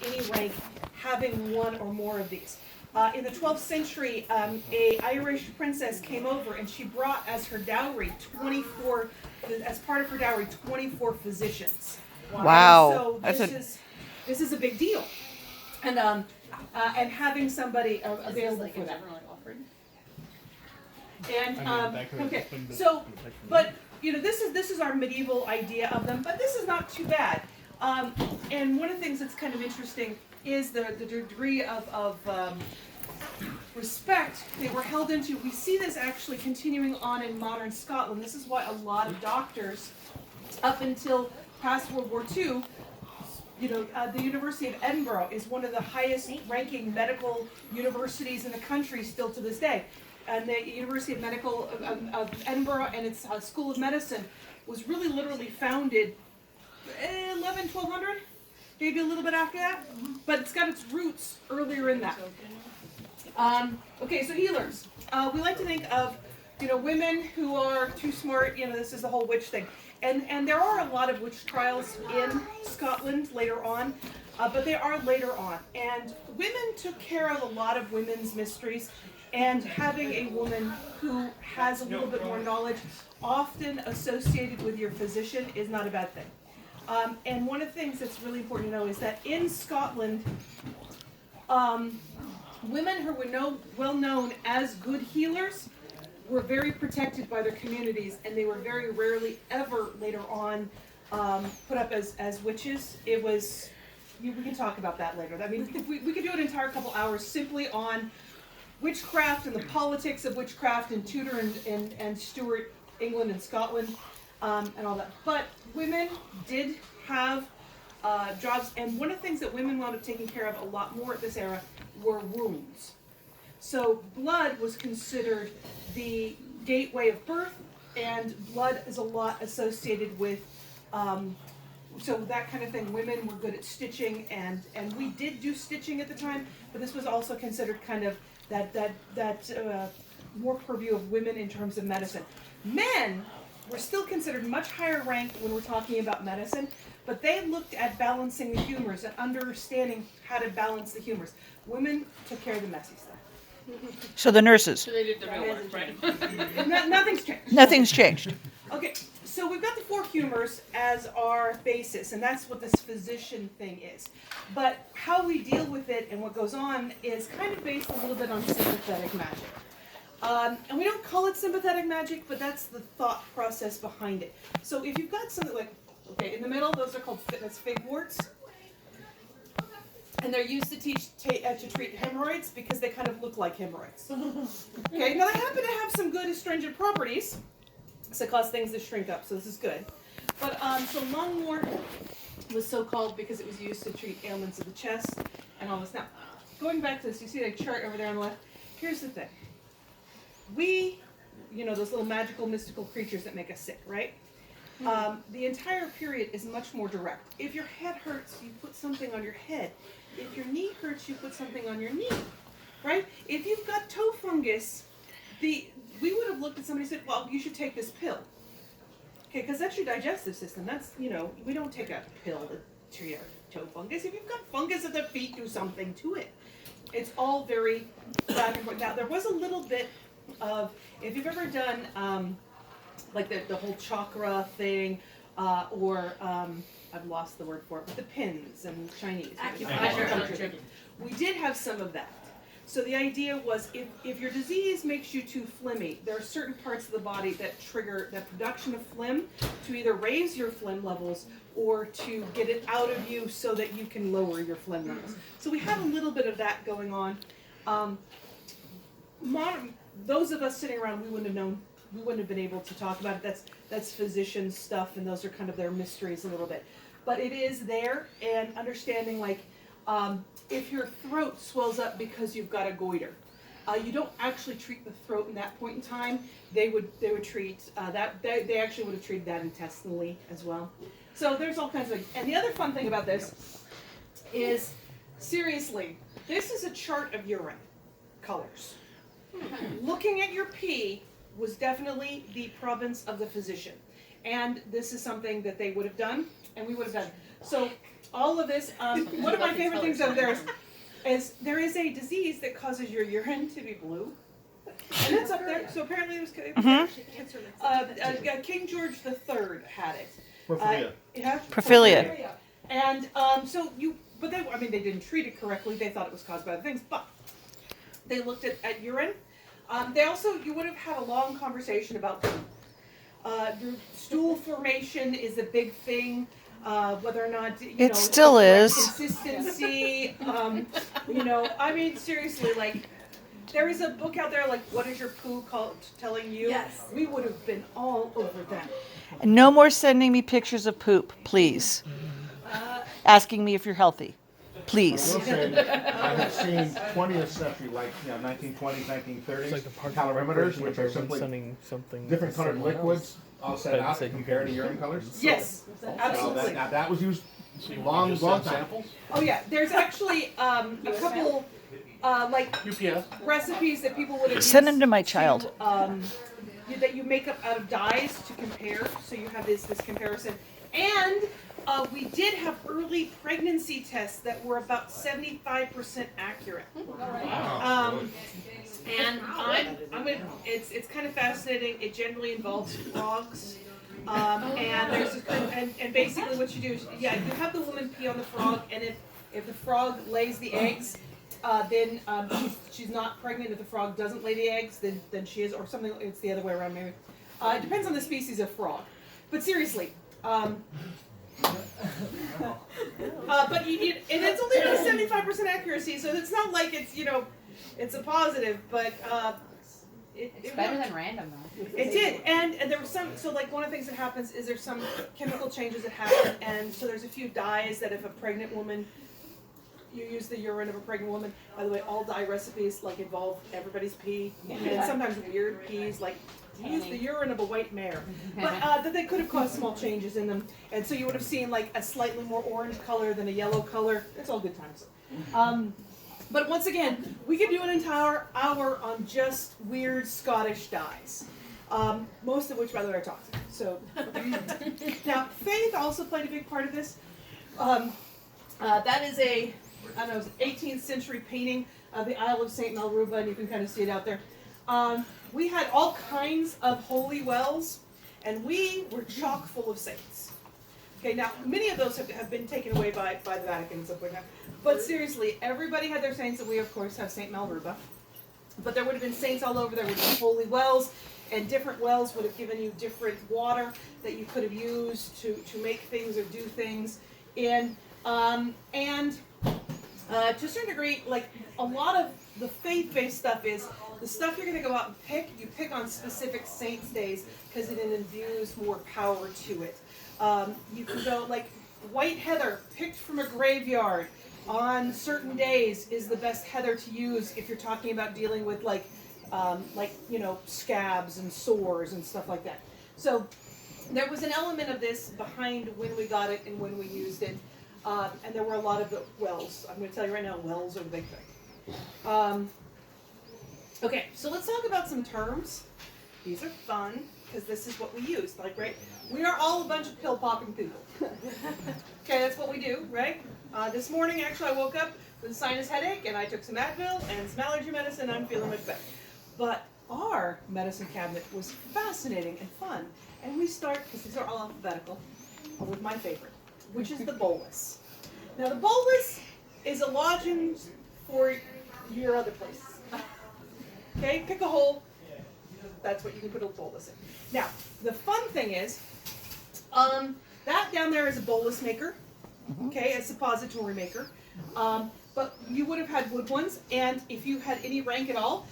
any rank having one or more of these. In the 12th century, a Irish princess came over and she brought as her dowry 24, as part of her dowry, 24 physicians. Wow. And so this is a big deal, and having somebody available for that. And okay, so but this is our medieval idea of them, but this is not too bad. And one of the things that's kind of interesting is the degree of respect they were held into. We see this actually continuing on in modern Scotland. This is why a lot of doctors, up until past World War II, the University of Edinburgh is one of the highest ranking medical universities in the country still to this day. And the University of Edinburgh and its School of Medicine was really literally founded 1200, maybe a little bit after that, but it's got its roots earlier in that. Okay, so healers. We like to think of women who are too smart. This is the whole witch thing, and there are a lot of witch trials in Scotland later on, but they are later on, and women took care of a lot of women's mysteries. And having a woman who has a little bit more knowledge, often associated with your physician, is not a bad thing. And one of the things that's really important to know is that in Scotland, women who were well known as good healers were very protected by their communities, and they were very rarely ever later on put up as witches. It was, we can talk about that later. I mean, we could do an entire couple hours simply on witchcraft and the politics of witchcraft in Tudor and Stuart England and Scotland, and all that. But women did have jobs, and one of the things that women wound up taking care of a lot more at this era were wounds. So blood was considered the gateway of birth, and blood is a lot associated with so that kind of thing. Women were good at stitching, and we did do stitching at the time, but this was also considered kind of that more purview of women in terms of medicine. Men were still considered much higher ranked when we're talking about medicine, but they looked at balancing the humors and understanding how to balance the humors. Women took care of the messy stuff. So the nurses. So they did the real work, right? Nothing's changed. Nothing's changed. Okay, so we've got the four humors as our basis, and that's what this physician thing is. But how we deal with it and what goes on is kind of based a little bit on sympathetic magic. And we don't call it sympathetic magic, but that's the thought process behind it. So if you've got something like, okay, in the middle, those are called figworts. And they're used to treat hemorrhoids because they kind of look like hemorrhoids. Okay, now they happen to have some good astringent properties. So it causes things to shrink up, so this is good. But so lungwort was so called because it was used to treat ailments of the chest and all this. Now, going back to this, you see that chart over there on the left? Here's the thing. We, those little magical, mystical creatures that make us sick, right? The entire period is much more direct. If your head hurts, you put something on your head. If your knee hurts, you put something on your knee, right? If you've got toe fungus, we would have looked at somebody and said, well, you should take this pill. Okay, because that's your digestive system. That's, we don't take a pill to your toe fungus. If you've got fungus at the feet, do something to it. It's all very back and forth. Now, there was a little bit of, if you've ever done, like the whole chakra thing, or I've lost the word for it, but the pins and Chinese. Acupuncture. We did have some of that. So the idea was if your disease makes you too phlegmy, there are certain parts of the body that trigger the production of phlegm to either raise your phlegm levels or to get it out of you so that you can lower your phlegm levels. So we had a little bit of that going on. Those of us sitting around, we wouldn't have known. We wouldn't have been able to talk about it. That's physician stuff, and those are kind of their mysteries a little bit. But it is there, and understanding if your throat swells up because you've got a goiter, you don't actually treat the throat in that point in time. They would treat that. They actually would have treated that intestinally as well. So there's all kinds of things. And the other fun thing about this is, seriously, this is a chart of urine colors. Looking at your pee was definitely the province of the physician. And this is something that they would have done, and we would have done. So all of this. One of my favorite things over there is there is a disease that causes your urine to be blue. And that's up there. So apparently it was cancer. King George III had it. Porphyria. Porphyria. And but they didn't treat it correctly. They thought it was caused by other things, but they looked at urine. You would have had a long conversation about stool formation is a big thing. Whether or not It still is. Consistency. Seriously, like there is a book out there like "What is your poo telling you?" Yes. We would have been all over that. No more sending me pictures of poop, please. Asking me if you're healthy, please. I will say, I have seen 20th century, 1920s, 1930s, calorimeters, which are simply different colored liquids all set out to compare to urine colors. Yes, So absolutely. that was used long time. Oh yeah, there's actually a couple UPS. recipes that people would have Send used them to my child. that you make up out of dyes to compare, so you have this comparison. And we did have early pregnancy tests that were about 75% accurate. And it's kind of fascinating. It generally involves frogs. And basically what you do is, you have the woman pee on the frog, and if the frog lays the eggs, then she's not pregnant. If the frog doesn't lay the eggs, then she is, or something. It's the other way around, maybe. It depends on the species of frog. But seriously, and it's only about 75% accuracy, so it's not like it's a positive, but It's better than random though. it did, and there was some. So like one of the things that happens is there's some chemical changes that happen, and so there's a few dyes that if a pregnant woman, you use the urine of a pregnant woman. By the way, all dye recipes involve everybody's pee, and sometimes weird pees like use the urine of a white mare, but that they could have caused small changes in them, and so you would have seen like a slightly more orange color than a yellow color. It's all good times. But once again, we could do an entire hour on just weird Scottish dyes, most of which, by the way, are toxic. So now, faith also played a big part of this. That is a 18th century painting of the Isle of St. Melruba, and you can kind of see it out there. We had all kinds of holy wells, and we were chock full of saints. Okay, now many of those have been taken away by the Vatican at some point now. But seriously, everybody had their saints, and we of course have St. Melruba. But there would have been saints all over. There would have been holy wells, and different wells would have given you different water that you could have used to make things or do things. And to a certain degree, like a lot of the faith-based stuff is the stuff you're going to go out and pick. You pick on specific saints' days because it imbues more power to it. You can go like white heather picked from a graveyard on certain days is the best heather to use if you're talking about dealing with scabs and sores and stuff like that. So there was an element of this behind when we got it and when we used it. And there were a lot of the wells. I'm going to tell you right now, wells are the big thing. Okay, so let's talk about some terms. These are fun because this is what we use. Right? We are all a bunch of pill popping people. Okay, that's what we do, right? This morning, actually, I woke up with a sinus headache, and I took some Advil and some allergy medicine. I'm feeling much better. But our medicine cabinet was fascinating and fun, and we start because these are all alphabetical with my favorite, which is the bolus. Now, the bolus is a lozenge for your other places. Okay, pick a hole. That's what you can put a bolus in. Now, the fun thing is, that down there is a bolus maker. Okay, a suppository maker. But you would have had wood ones, and if you had any rank at all,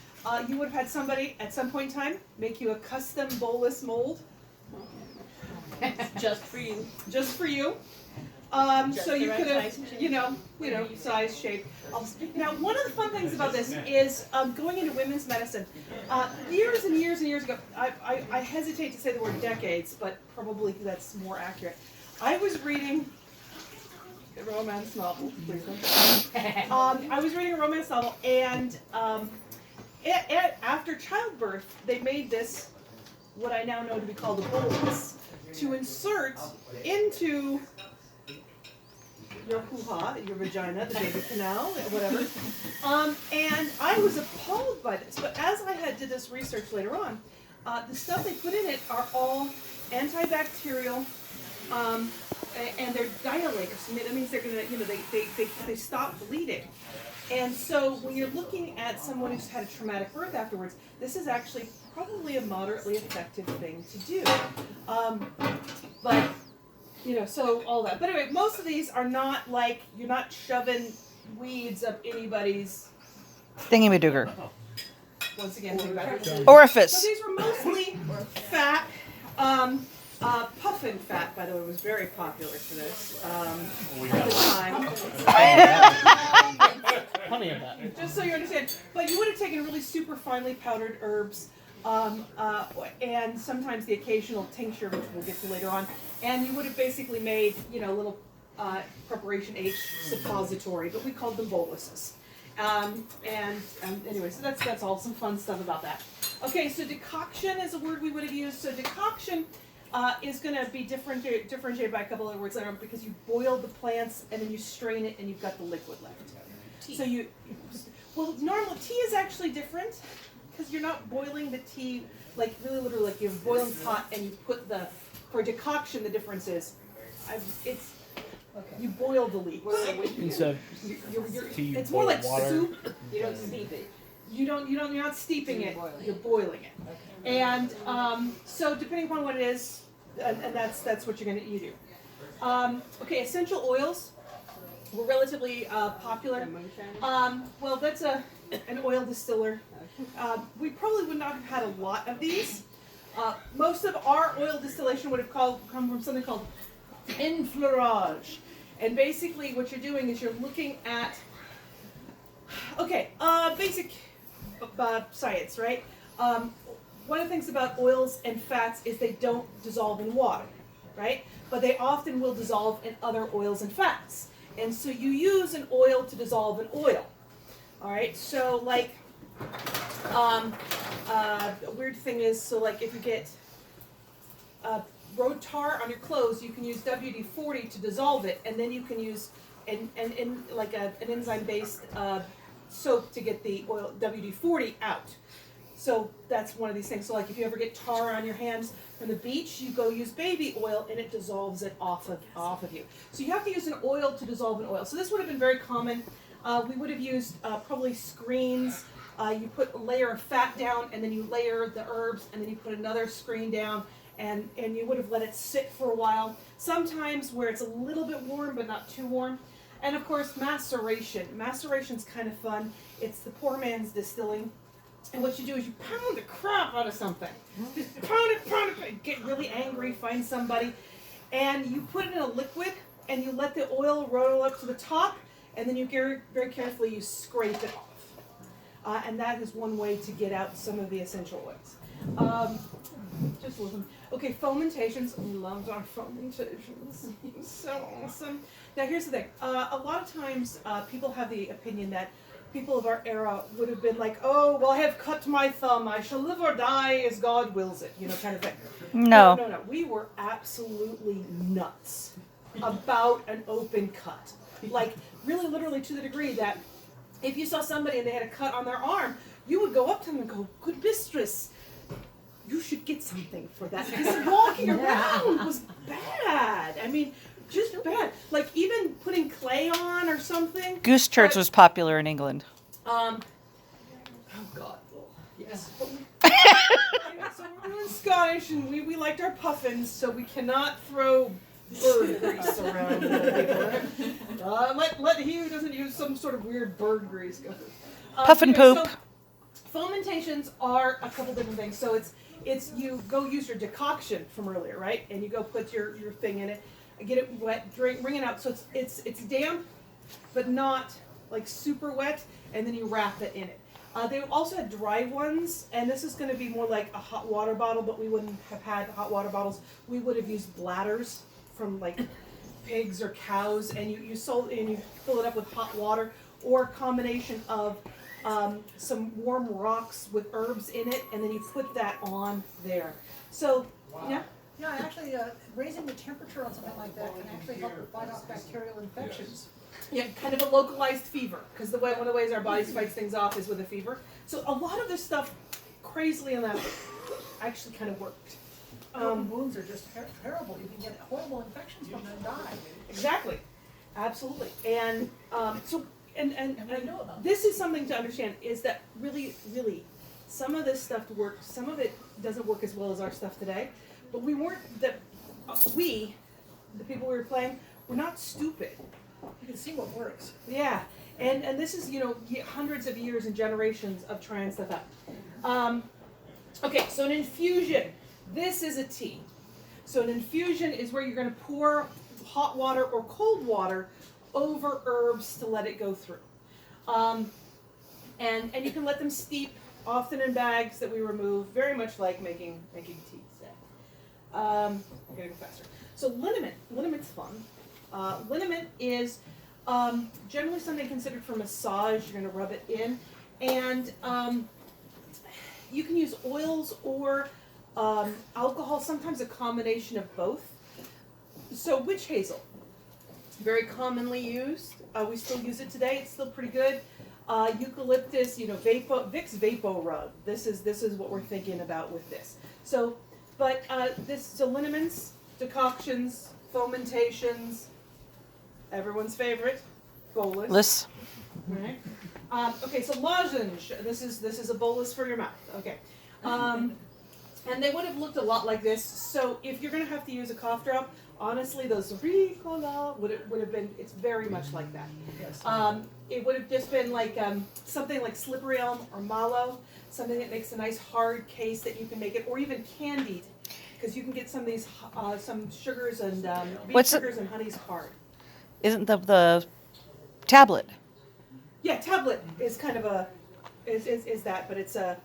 you would have had somebody at some point in time make you a custom bolus mold. Just for you. Just for you. So you could have, size, shape. Now, one of the fun things about this is going into women's medicine. Years and years and years ago, I hesitate to say the word decades, but probably that's more accurate. I was reading a romance novel. Please don't. I was reading a romance novel, and after childbirth, they made this, what I now know to be called a bolus, to insert into your hoo-ha, your vagina, the baby canal, whatever. And I was appalled by this. But as I did this research later on, the stuff they put in it are all antibacterial, and they're dilators. And that means they're gonna, they stop bleeding. And so when you're looking at someone who's had a traumatic birth afterwards, this is actually probably a moderately effective thing to do. But, so all that. But anyway, most of these are not like, you're not shoving weeds up anybody's, Thingy-madooger. once again, think about it. Orifice. So these were mostly fat. Puffin fat, by the way, was very popular for this at the time. Plenty of that. Just so you understand. But you would have taken really super finely powdered herbs, and sometimes the occasional tincture, which we'll get to later on. And you would have basically made, little preparation H suppository, but we called them boluses. Anyway, so that's all some fun stuff about that. Okay, so decoction is a word we would have used. So decoction is going to be differentiated by a couple other words later on, because you boil the plants and then you strain it and you've got the liquid left. Tea. So normal tea is actually different, because you're not boiling the tea like really literally, like you have a boiling pot and you put for decoction. The difference is, you boil the leaves. Instead tea, it's more like water. soup. You don't steep it. You're not steeping it. You're boiling it. Okay. And so depending upon what it is, and that's what you're you do. Okay, essential oils were relatively popular. Well, that's an oil distiller. We probably would not have had a lot of these. Most of our oil distillation would have come from something called enfleurage. And basically what you're doing is you're looking at, basic science, right? One of the things about oils and fats is they don't dissolve in water, right? But they often will dissolve in other oils and fats. And so you use an oil to dissolve an oil. All right, so like, a weird thing is, so like if you get road tar on your clothes, you can use WD-40 to dissolve it, and then you can use an enzyme-based soap to get the oil WD-40 out. So that's one of these things. So like if you ever get tar on your hands from the beach, you go use baby oil and it dissolves it off of you. So you have to use an oil to dissolve an oil. So this would have been very common. We would have used probably screens. You put a layer of fat down, and then you layer the herbs, and then you put another screen down, and you would have let it sit for a while. Sometimes where it's a little bit warm but not too warm. And of course, maceration. Maceration's kind of fun. It's the poor man's distilling. And what you do is you pound the crap out of something. Just pound it, get really angry, find somebody. And you put it in a liquid, and you let the oil roll up to the top, and then you very carefully you scrape it off. And that is one way to get out some of the essential oils. Just listen. Okay, fomentations. We loved our fomentations. So awesome. Now here's the thing. A lot of times people have the opinion that people of our era would have been like, oh, well, I have cut my thumb. I shall live or die as God wills it, kind of thing. No. We were absolutely nuts about an open cut. Like, really, literally to the degree that if you saw somebody and they had a cut on their arm, you would go up to them and go, good mistress, you should get something for that. Because walking around was bad. I mean, just bad. Like, even putting clay on or something. Goose church was popular in England. Oh, God. Well, yes. So we're Scottish, and we liked our puffins, so we cannot throw bird grease around. Let he who doesn't use some sort of weird bird grease go. Puffin poop. So fomentations are a couple different things. So it's you go use your decoction from earlier, right? And you go put your thing in it, get it wet, wring it out. So it's damp, but not like super wet, and then you wrap it in it. They also had dry ones, and this is going to be more like a hot water bottle, but we wouldn't have had hot water bottles. We would have used bladders from like pigs or cows, and you fill it up with hot water, or a combination of some warm rocks with herbs in it, and then you put that on there. So, yeah. Yeah, actually, raising the temperature on something like that can actually help to fight off bacterial infections. Yeah, kind of a localized fever, because one of the ways our bodies fights things off is with a fever. So a lot of this stuff, crazily enough, actually kind of worked. Open wounds are just terrible. You can get horrible infections from them and die. Exactly, absolutely, and and we know about this is something to understand is that really, some of this stuff works. Some of it doesn't work as well as our stuff today, but we weren't the people we were playing, we're not stupid. You can see what works. Yeah, and this is hundreds of years and generations of trying stuff out. Okay, so an infusion. This is a tea. So an infusion is where you're going to pour hot water or cold water over herbs to let it go through. And you can let them steep, often in bags that we remove, very much like making tea. I'm going to go faster. So liniment. Liniment's fun. Liniment is generally something considered for massage. You're going to rub it in. And you can use oils or alcohol, sometimes a combination of both. So witch hazel, very commonly used. We still use it today. It's still pretty good. Eucalyptus, Vicks Vapo Rub. This is what we're thinking about with this. So, but liniments, decoctions, fomentations, everyone's favorite, bolus. Right. Okay, so lozenge. This is a bolus for your mouth. Okay. And they would have looked a lot like this. So if you're going to have to use a cough drop, honestly, those Ricola would have been. It's very much like that. Yes. It would have just been like something like slippery elm or mallow, something that makes a nice hard case that you can make it, or even candied, because you can get some of these some sugars and beet sugars and honey's hard. Isn't the tablet? Yeah, tablet is kind of a is that, but it's a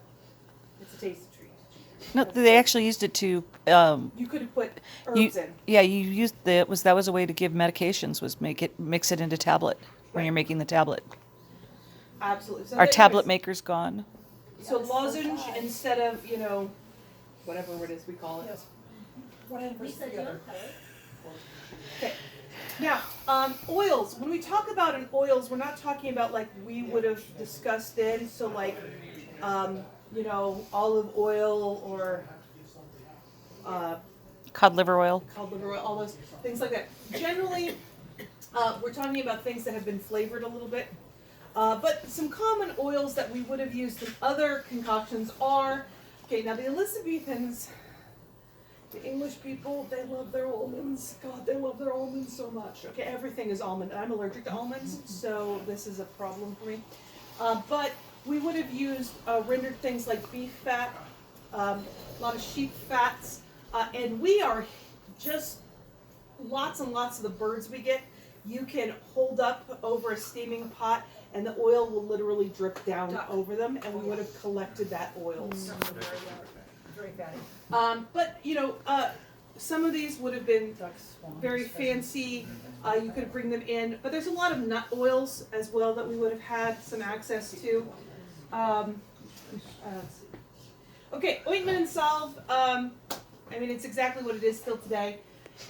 tasty treat. No, they actually used it to. You could have put herbs in. Yeah, you used that was a way to give medications, was mix it into tablet when you're making the tablet. Absolutely. So Our that- tablet maker's gone. So lozenge instead of whatever it is we call it. Yes. One end versus the other. Okay. Now, oils. When we talk about oils, we're not talking about like we would have discussed then. So like, olive oil or Cod liver oil. cod liver oil, all those things like that. Generally, we're talking about things that have been flavored a little bit. But some common oils that we would have used in other concoctions are, now the Elizabethans, the English people, they love their almonds. God, they love their almonds so much. Okay, everything is almond. I'm allergic to almonds, so this is a problem for me. But we would have used rendered things like beef fat, a lot of sheep fats, and we are just lots and lots of the birds we get. You can hold up over a steaming pot, and the oil will literally drip down over them, and we would have collected that oil. Very fatty. But some of these would have been very fancy. You could bring them in, but there's a lot of nut oils as well that we would have had some access to. Let's see. Okay, ointment and salve. It's exactly what it is still today,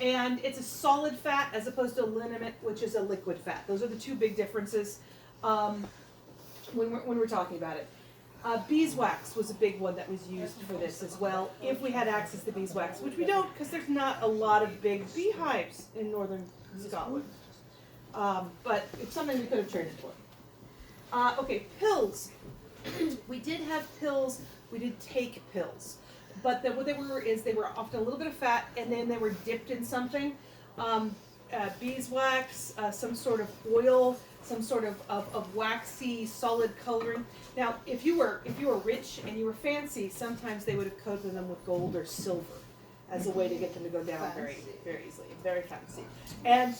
and it's a solid fat as opposed to a liniment, which is a liquid fat. Those are the two big differences when we're talking about it. Beeswax was a big one that was used for this as well, if we had access to beeswax, which we don't because there's not a lot of big beehives in northern Scotland. But it's something we could have traded for. Okay, pills. We did have pills, we did take pills. But what they were is they were often a little bit of fat and then they were dipped in something. Beeswax, some sort of oil, some sort of waxy solid coloring. Now, if you were rich and you were fancy, sometimes they would have coated them with gold or silver as a way to get them to go down very, very easily. Very fancy. And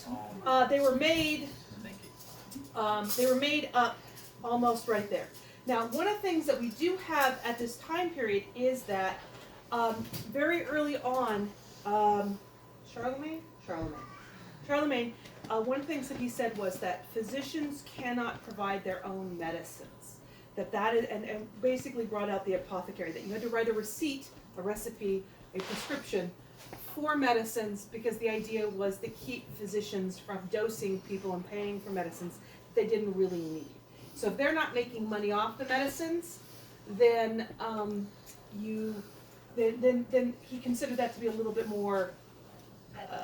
they were made up almost right there. Now, one of the things that we do have at this time period is that very early on, Charlemagne, one of the things that he said was that physicians cannot provide their own medicines. That is, and basically brought out the apothecary, that you had to write a receipt, a recipe, a prescription for medicines because the idea was to keep physicians from dosing people and paying for medicines they didn't really need. So if they're not making money off the medicines, then then he considered that to be a little bit more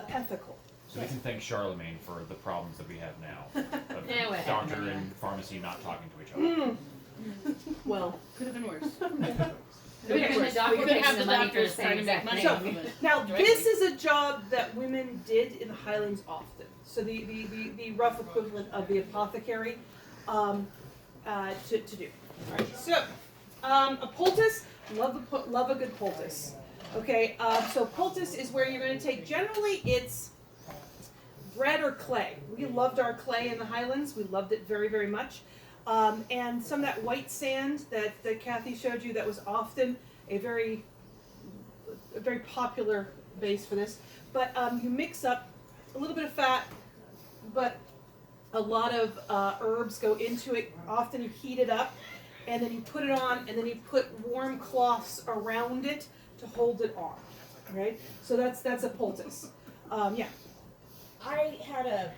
ethical. So we can thank Charlemagne for the problems that we have now. Of Anyway. doctor and pharmacy not talking to each other. Well, Could have been worse. We could We have could the have the money for the doctors same trying to make exact money thing. off of it. now Directly. this is a job that women did in the Highlands often. So the rough equivalent of the apothecary to do. All right. So a poultice, love a good poultice. Okay. So poultice is where you're going to take. Generally, it's bread or clay. We loved our clay in the Highlands. We loved it very, very much. And some of that white sand that Kathy showed you, that was often a very popular base for this. But you mix up a little bit of fat, but a lot of herbs go into it. Often you heat it up, and then you put it on, and then you put warm cloths around it to hold it on. Right? So that's a poultice. Yeah. I had a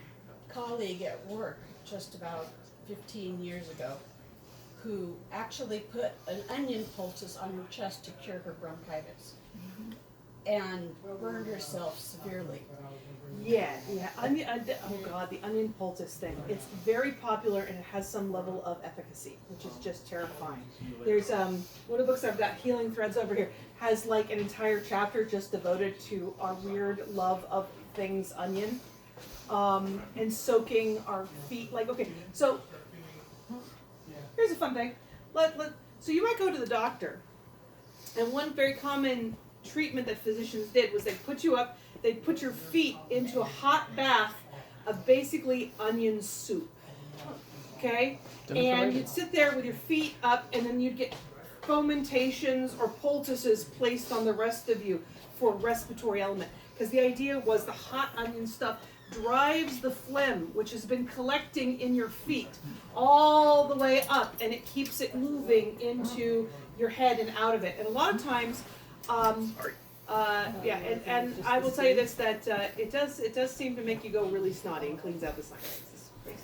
colleague at work just about 15 years ago who actually put an onion poultice on her chest to cure her bronchitis and burned herself severely. Yeah. Oh God, the onion poultice thing. It's very popular and it has some level of efficacy, which is just terrifying. There's one of the books I've got, Healing Threads over here, has like an entire chapter just devoted to our weird love of things onion, and soaking our feet. Like, okay, so here's a fun thing. So you might go to the doctor, and one very common treatment that physicians did was they'd put you up, they'd put your feet into a hot bath of basically onion soup. Okay? And you'd sit there with your feet up, and then you'd get fomentations or poultices placed on the rest of you for respiratory element. Because the idea was the hot onion stuff drives the phlegm, which has been collecting in your feet, all the way up, and it keeps it moving into your head and out of it. And a lot of times, and I will tell you this, that it does seem to make you go really snotty and cleans out the sinuses. It's crazy.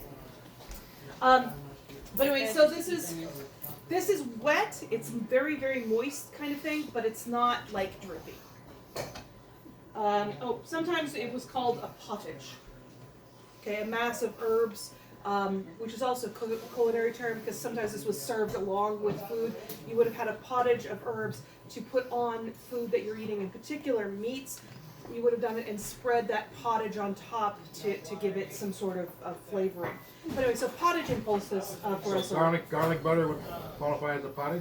But anyway, so this is wet. It's very, very moist kind of thing, but it's not like drippy. Sometimes it was called a pottage. Okay, a mass of herbs, which is also a culinary term because sometimes this was served along with food. You would have had a pottage of herbs to put on food that you're eating, in particular meats. You would have done it and spread that pottage on top to give it some sort of flavoring. But anyway, so pottage and poultice for us. Garlic butter would qualify as a pottage?